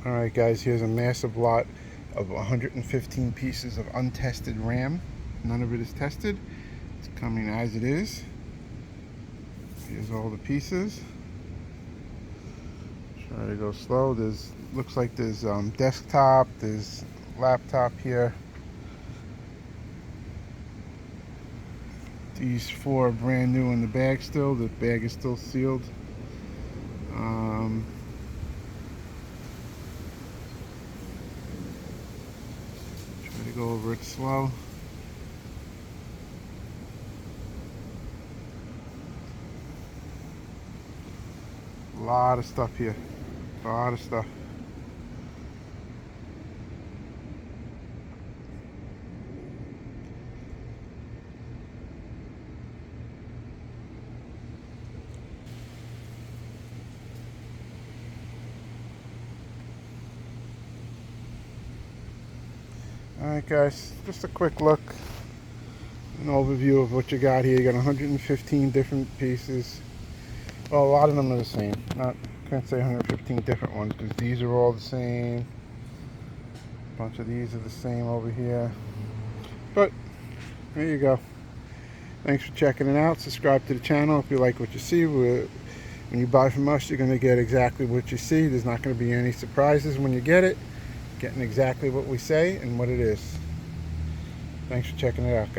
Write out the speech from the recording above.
Alright guys, here's a massive lot of 115 pieces of untested RAM. None of it is tested. It's coming as it is. Here's all the pieces. Try to go slow. Looks like there's desktop, there's laptop here. These four are brand new in the bag still. The bag is still sealed. Try to go over it slow. A lot of stuff here. A lot of stuff. Alright guys, just a quick look, an overview of what you got here. You got 115 different pieces. Well, a lot of them are the same. Can't say 115 different ones because these are all the same. A bunch of these are the same over here. But there you go. Thanks for checking it out. Subscribe to the channel if you like what you see. When you buy from us, you're going to get exactly what you see. There's not going to be any surprises when you get it. Getting exactly what we say and what it is. Thanks for checking it out, guys.